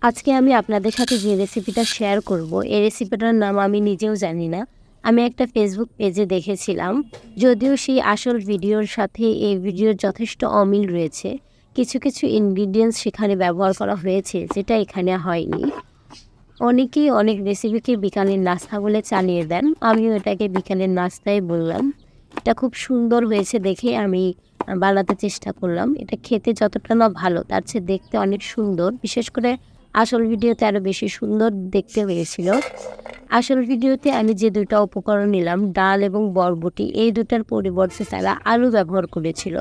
আজকে আমি আপনাদের সাথে যে রেসিপিটা শেয়ার করব, এই রেসিপিটার নাম আমি নিজেও জানি না। আমি একটা ফেসবুক পেজে দেখেছিলাম। যদিও সেই আসল ভিডিওর সাথে এই ভিডিওর যথেষ্ট অমিল রয়েছে। কিছু কিছু ইনগ্রিডিয়েন্টস সেখানে ব্যবহার করা হয়েছে যেটা এখানে হয়নি। অনেকেই অনেক রেসিপিকে বিকালের নাস্তা বলে চালিয়ে দেন। আমিও এটাকে বিকালের নাস্তাই বললাম। এটা খুব সুন্দর হয়েছে দেখে আমি বানাতে চেষ্টা করলাম। এটা খেতে যতটা না ভালো, তার চেয়ে দেখতে অনেক সুন্দর। বিশেষ করে আসল ভিডিওতে আরও বেশি সুন্দর দেখতে হয়েছিল। আসল ভিডিওতে আমি যে দুটো উপকরণ নিলাম, ডাল এবং বরবটি, এই দুটার পরিবর্তে তারা আলু ব্যবহার করেছিল।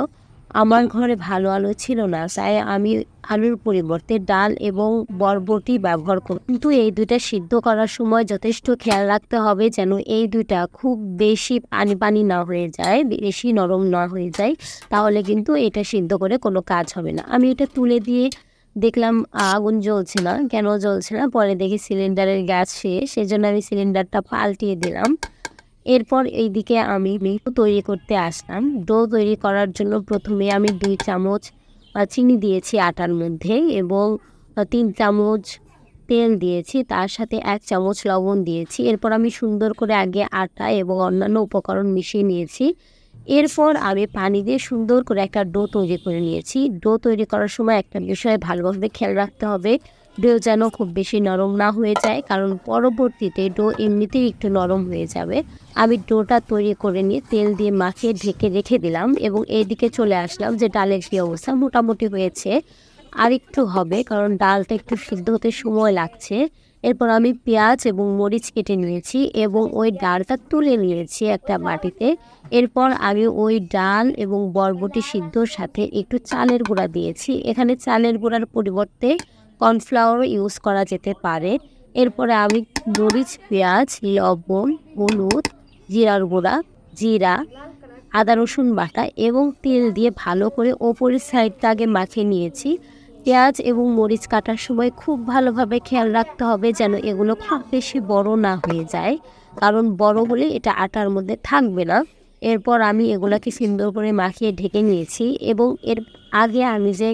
আমার ঘরে ভালো আলু ছিল না, তাই আমি আলুর পরিবর্তে ডাল এবং বরবটি ব্যবহার করি। কিন্তু এই দুইটা সিদ্ধ করার সময় যথেষ্ট খেয়াল রাখতে হবে যেন এই দুইটা খুব বেশি পানি পানি না হয়ে যায়, বেশি নরম না হয়ে যায়, তাহলে কিন্তু এটা সিদ্ধ করে কোনো কাজ হবে না। আমি এটা তুলে দিয়ে দেখলাম আগুন জ্বলছে না। কেন জ্বলছে না? পরে দেখি সিলিন্ডারের গ্যাস শেষ, সেজন্য আমি সিলিন্ডারটা পাল্টিয়ে দিলাম। এরপর এইদিকে আমি ডো তৈরি করতে আসলাম। ডো তৈরি করার জন্য প্রথমে আমি 2 চামচ চিনি দিয়েছি আটার মধ্যে এবং 3 চামচ তেল দিয়েছি, তার সাথে 1 চামচ লবণ দিয়েছি। এরপর আমি সুন্দর করে আগে আটা এবং অন্যান্য উপকরণ মিশিয়ে নিয়েছি। এরপর আমি পানি দিয়ে সুন্দর করে একটা ডো তৈরি করে নিয়েছি। ডো তৈরি করার সময় একটা বিষয় ভালোভাবে খেয়াল রাখতে হবে, ডো যেন খুব বেশি নরম না হয়ে যায়, কারণ পরবর্তীতে ডো এমনিতেই একটু নরম হয়ে যাবে। আমি ডোটা তৈরি করে নিয়ে তেল দিয়ে মাখিয়ে ঢেকে রেখে দিলাম এবং এইদিকে চলে আসলাম যে ডালের কী অবস্থা। মোটামুটি হয়েছে, আর একটু হবে কারণ ডালটা একটু সিদ্ধ হতে সময় লাগছে। এরপর আমি পেঁয়াজ এবং মরিচ কেটে নিয়েছি এবং ওই ডালটা তুলে নিয়েছি একটা বাটিতে। এরপর আমি ওই ডাল এবং বরবটি সিদ্ধর সাথে একটু চালের গুঁড়া দিয়েছি। এখানে চালের গুঁড়ার পরিবর্তে কর্নফ্লাওয়ারও ইউজ করা যেতে পারে। এরপরে আমি মরিচ, পেঁয়াজ, লবণ, হলুদ, জিরার গুঁড়া, জিরা, আদা রসুন বাটা এবং তেল দিয়ে ভালো করে ওপরের সাইডটা আগে মাখিয়ে নিয়েছি। পেঁয়াজ এবং মরিচ কাটার সময় খুব ভালোভাবে খেয়াল রাখতে হবে যেন এগুলো খুব বেশি বড় না হয়ে যায়, কারণ বড় হলে এটা আটার মধ্যে থাকবে না। এরপর আমি এগুলোকে সুন্দর করে মাখিয়ে ঢেকে নিয়েছি এবং এর আগে আমি যে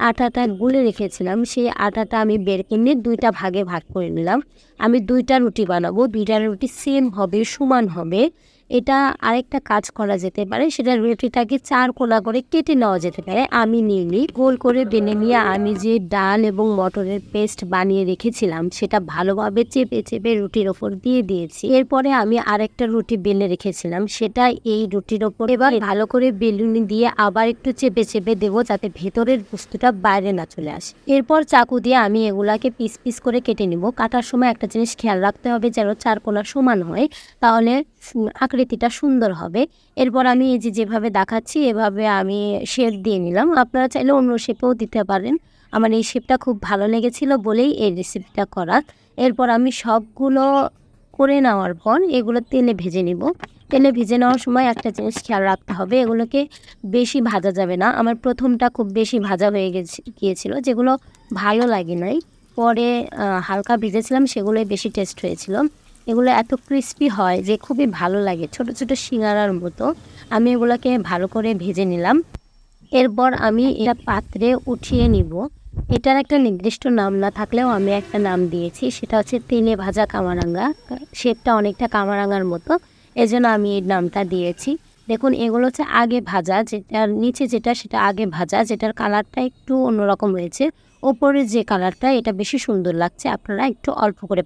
আটাটা গুলে রেখেছিলাম সেই আটাটা আমি বের করে নিয়ে 2টা ভাগে ভাগ করে নিলাম। আমি 2টা রুটি বানাবো, 2টা রুটি সেম হবে, সমান হবে। এটা আরেকটা কাজ করা যেতে পারে, সেটা রুটিটাকে 4 কোনা করে কেটে নেওয়া যেতে পারে। আমি নিয়ে গোল করে বেলে নিয়ে আমি যে ডাল এবং মটরের পেস্ট বানিয়ে রেখেছিলাম সেটা ভালোভাবে চেপে চেপে রুটির ওপর দিয়ে দিয়েছি। এরপরে আমি আরেকটা রুটি বেলে রেখেছিলাম, সেটা এই রুটির ওপর এবার ভালো করে বেলুনি দিয়ে আবার একটু চেপে চেপে দেবো যাতে ভেতরের বস্তুটা বাইরে না চলে আসে। এরপর চাকু দিয়ে আমি এগুলাকে পিস পিস করে কেটে নিব। কাটার সময় একটা জিনিস খেয়াল রাখতে হবে যেন 4 কোনা সমান হয়, তাহলে আকৃতিটা সুন্দর হবে। এরপর আমি এই যেভাবে দেখাচ্ছি এভাবে আমি শেপ দিয়ে নিলাম। আপনারা চাইলে অন্য শেপেও দিতে পারেন। আমার এই শেপটা খুব ভালো লেগেছিল বলেই এই রেসিপিটা করা। এরপর আমি সবগুলো করে নেওয়ার পর এগুলো তেলে ভেজে নিব। তেলে ভেজে নেওয়ার সময় একটা জিনিস খেয়াল রাখতে হবে, এগুলোকে বেশি ভাজা যাবে না। আমার প্রথমটা খুব বেশি ভাজা হয়ে গিয়েছিল, যেগুলো ভালো লাগে নাই। পরে হালকা ভেজেছিলাম, সেগুলোই বেশি টেস্ট হয়েছিল। এগুলো এত ক্রিস্পি হয় যে খুবই ভালো লাগে, ছোট ছোট সিঙ্গারার মতো। আমি এগুলোকে ভালো করে ভেজে নিলাম। এরপর আমি এটা পাত্রে উঠিয়ে নিব। এটার একটা নির্দিষ্ট নাম না থাকলেও আমি একটা নাম দিয়েছি, সেটা হচ্ছে তেলে ভাজা কামারাঙ্গা। শেপটা অনেকটা কামারাঙ্গার মতো, এজন্য আমি এই নামটা দিয়েছি। দেখুন এগুলো হচ্ছে আগে ভাজা, যেটার নিচে যেটা সেটা আগে ভাজা, যেটার কালারটা একটু অন্যরকম হয়েছে। ওপরে যে কালারটা এটা বেশি সুন্দর লাগছে, আপনারা একটু অল্প করে